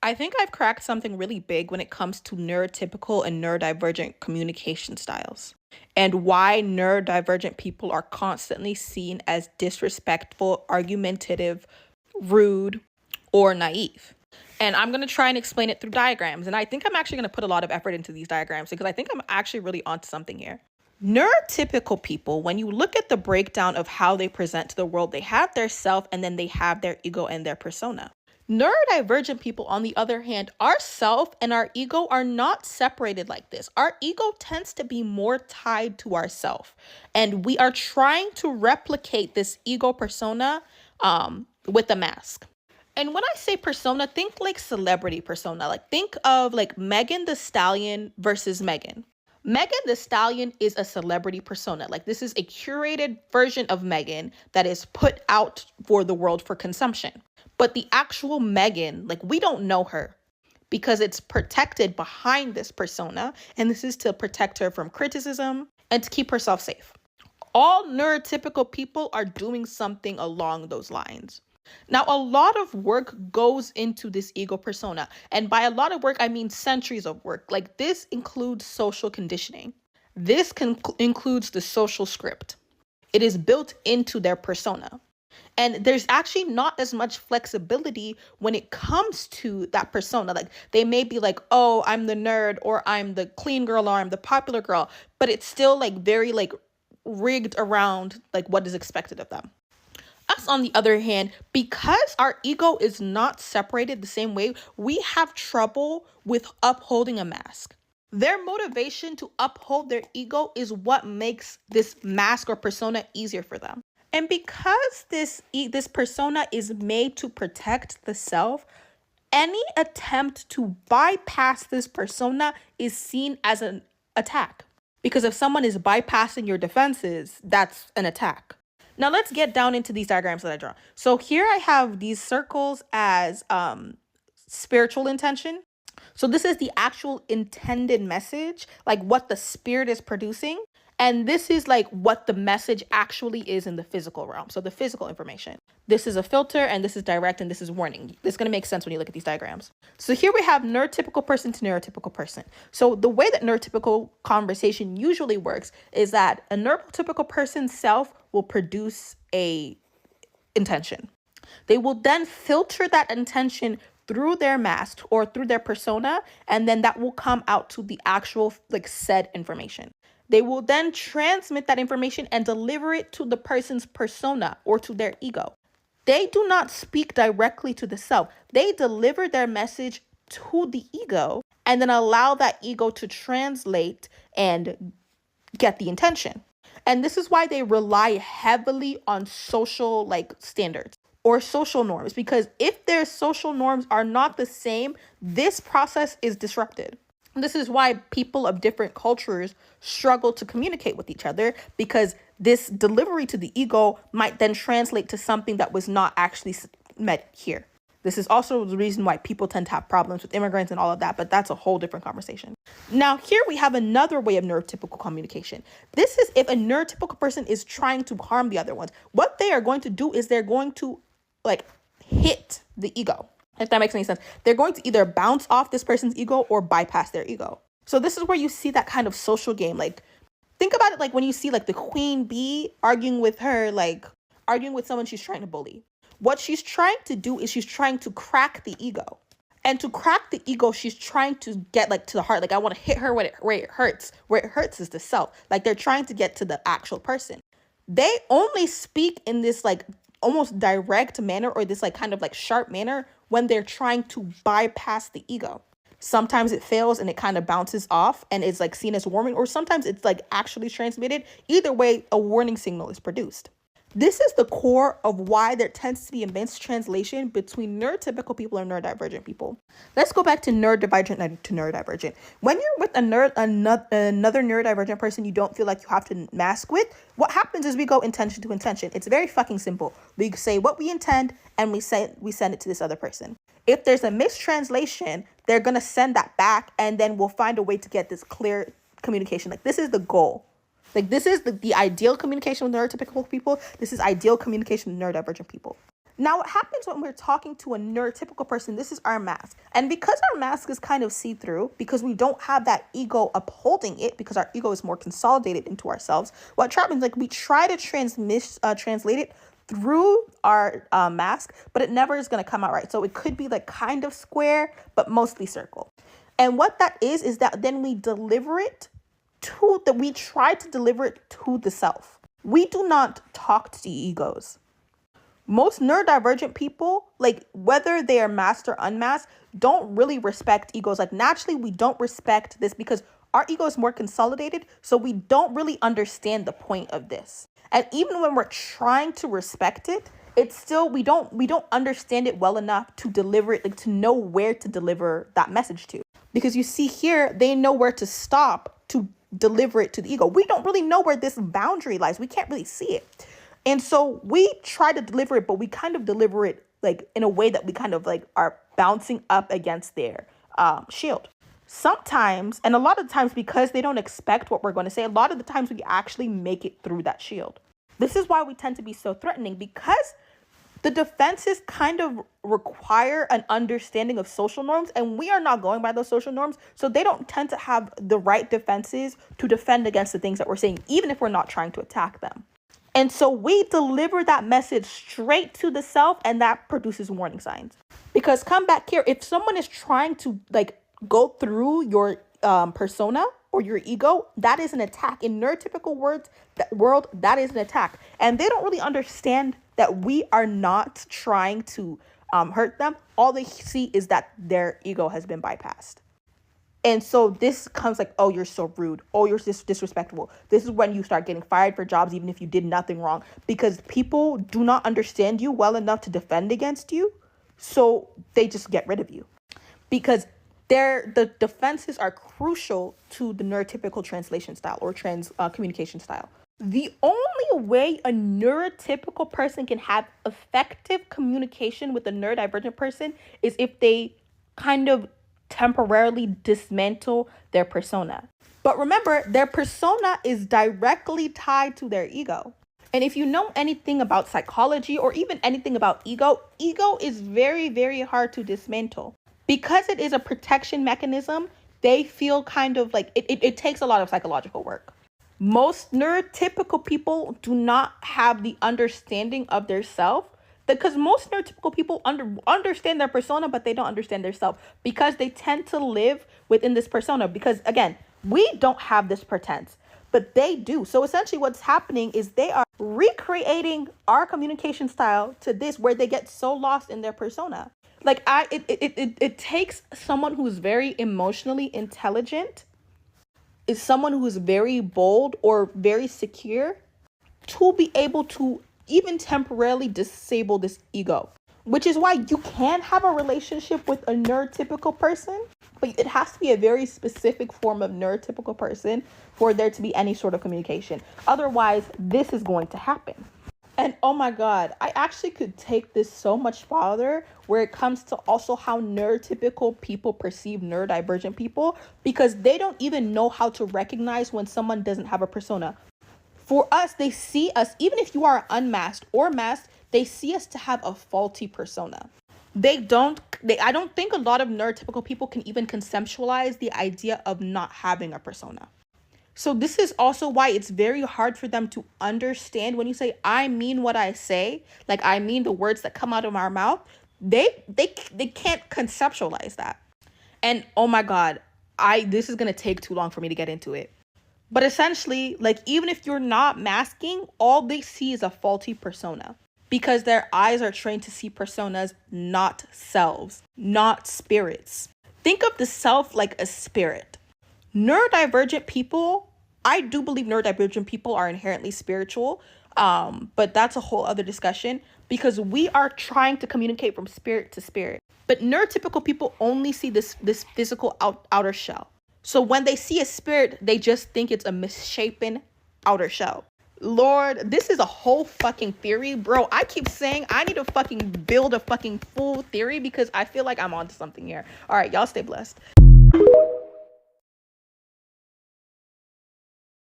I think I've cracked something really big when it comes to neurotypical and neurodivergent communication styles, and why neurodivergent people are constantly seen as disrespectful, argumentative, rude, or naive. And I'm going to try and explain it through diagrams. And I think I'm actually going to put a lot of effort into these diagrams because I think I'm actually really onto something here. Neurotypical people, when you look at the breakdown of how they present to the world, they have their self and then they have their ego and their persona. Neurodivergent people, on the other hand, our self and our ego are not separated like this. Our ego tends to be more tied to our self, and we are trying to replicate this ego persona with a mask. And when I say persona, think like celebrity persona. Like think of like Megan Thee Stallion versus Megan. Megan Thee Stallion is a celebrity persona. Like this is a curated version of Megan that is put out for the world for consumption. But the actual Megan, like we don't know her because it's protected behind this persona. And this is to protect her from criticism and to keep herself safe. All neurotypical people are doing something along those lines. Now, a lot of work goes into this ego persona. And by a lot of work, I mean centuries of work. Like this includes social conditioning. This includes the social script. It is built into their persona. And there's actually not as much flexibility when it comes to that persona. Like they may be like, oh, I'm the nerd, or I'm the clean girl, or I'm the popular girl. But it's still like very like rigged around like what is expected of them. Us, on the other hand, because our ego is not separated the same way, we have trouble with upholding a mask. Their motivation to uphold their ego is what makes this mask or persona easier for them. And because this persona is made to protect the self, any attempt to bypass this persona is seen as an attack. Because if someone is bypassing your defenses, that's an attack. Now let's get down into these diagrams that I draw. So here I have these circles as spiritual intention. So this is the actual intended message, like what the spirit is producing. And this is like what the message actually is in the physical realm. So the physical information. This is a filter and this is direct and this is warning. This is going to make sense when you look at these diagrams. So here we have neurotypical person to neurotypical person. So the way that neurotypical conversation usually works is that a neurotypical person's self will produce a intention. They will then filter that intention through their mask or through their persona, and then that will come out to the actual like said information. They will then transmit that information and deliver it to the person's persona or to their ego. They do not speak directly to the self. They deliver their message to the ego and then allow that ego to translate and get the intention. And this is why they rely heavily on social like standards or social norms, because if their social norms are not the same, this process is disrupted. This is why people of different cultures struggle to communicate with each other, because this delivery to the ego might then translate to something that was not actually met here. This is also the reason why people tend to have problems with immigrants and all of that, but that's a whole different conversation. Now, here we have another way of neurotypical communication. This is if a neurotypical person is trying to harm the other ones. What they are going to do is they're going to like hit the ego. If that makes any sense. They're going to either bounce off this person's ego or bypass their ego. So this is where you see that kind of social game. Like, think about it like when you see like the queen bee arguing with someone she's trying to bully. What she's trying to do is she's trying to crack the ego. And to crack the ego, she's trying to get like to the heart. Like, I want to hit her where it hurts. Where it hurts is the self. Like, they're trying to get to the actual person. They only speak in this like almost direct manner, or this like kind of like sharp manner, when they're trying to bypass the ego. Sometimes it fails and it kind of bounces off and it's like seen as warning, or sometimes it's like actually transmitted. Either way, a warning signal is produced. This is the core of why there tends to be a mistranslation between neurotypical people and neurodivergent people. Let's go back to neurodivergent to neurodivergent. When you're with another neurodivergent person you don't feel like you have to mask with, what happens is we go intention to intention. It's very fucking simple. We say what we intend and we send it to this other person. If there's a mistranslation, they're going to send that back, and then we'll find a way to get this clear communication. Like, this is the goal. Like, this is the ideal communication with neurotypical people. This is ideal communication with neurodivergent people. Now, what happens when we're talking to a neurotypical person, this is our mask. And because our mask is kind of see-through, because we don't have that ego upholding it, because our ego is more consolidated into ourselves, what happens, like, we try to translate it through our mask, but it never is going to come out right. So it could be like kind of square, but mostly circle. And what that is that then we deliver it we try to deliver it to the self. We do not talk to egos. Most neurodivergent people, like whether they are masked or unmasked, don't really respect egos. Like naturally, we don't respect this because our ego is more consolidated. So we don't really understand the point of this. And even when we're trying to respect it, it's still, we don't understand it well enough to deliver it, like to know where to deliver that message to. Because you see here, they know where to stop to deliver it to the ego. We don't really know where this boundary lies. We can't really see it. And so we try to deliver it, but we kind of deliver it like in a way that we kind of like are bouncing up against their shield. Sometimes, and a lot of times because they don't expect what we're going to say, a lot of the times we actually make it through that shield. This is why we tend to be so threatening, because the defenses kind of require an understanding of social norms, and we are not going by those social norms. So they don't tend to have the right defenses to defend against the things that we're saying, even if we're not trying to attack them. And so we deliver that message straight to the self, and that produces warning signs. Because come back here, if someone is trying to like go through your persona or your ego, that is an attack. In neurotypical world, that is an attack. And they don't really understand that we are not trying to hurt them. All they see is that their ego has been bypassed. And so this comes like, oh, you're so rude. Oh, you're disrespectful. This is when you start getting fired for jobs, even if you did nothing wrong, because people do not understand you well enough to defend against you. So they just get rid of you because the defenses are crucial to the neurotypical translation style or communication style. The only way a neurotypical person can have effective communication with a neurodivergent person is if they kind of temporarily dismantle their persona. But remember, their persona is directly tied to their ego. And if you know anything about psychology or even anything about ego is very, very hard to dismantle. Because it is a protection mechanism, they feel kind of like it takes a lot of psychological work. Most neurotypical people do not have the understanding of their self, because most neurotypical people understand their persona, but they don't understand their self because they tend to live within this persona. Because again, we don't have this pretense, but they do. So essentially what's happening is they are recreating our communication style to this, where they get so lost in their persona. Like it takes someone who's very emotionally intelligent, is someone who is very bold or very secure, to be able to even temporarily disable this ego, which is why you can have a relationship with a neurotypical person, but it has to be a very specific form of neurotypical person for there to be any sort of communication. Otherwise, this is going to happen. And oh my God, I actually could take this so much farther where it comes to also how neurotypical people perceive neurodivergent people, because they don't even know how to recognize when someone doesn't have a persona. For us, they see us, even if you are unmasked or masked, they see us to have a faulty persona. I don't think a lot of neurotypical people can even conceptualize the idea of not having a persona. So this is also why it's very hard for them to understand when you say, I mean what I say, like I mean the words that come out of our mouth. They can't conceptualize that. And oh my God, this is going to take too long for me to get into it. But essentially, like, even if you're not masking, all they see is a faulty persona, because their eyes are trained to see personas, not selves, not spirits. Think of the self like a spirit. Neurodivergent people, I do believe neurodivergent people are inherently spiritual, but that's a whole other discussion, because we are trying to communicate from spirit to spirit. But neurotypical people only see this physical outer shell. So when they see a spirit, they just think it's a misshapen outer shell. Lord, this is a whole fucking theory, bro. I keep saying I need to fucking build a fucking full theory because I feel like I'm onto something here. All right, y'all stay blessed.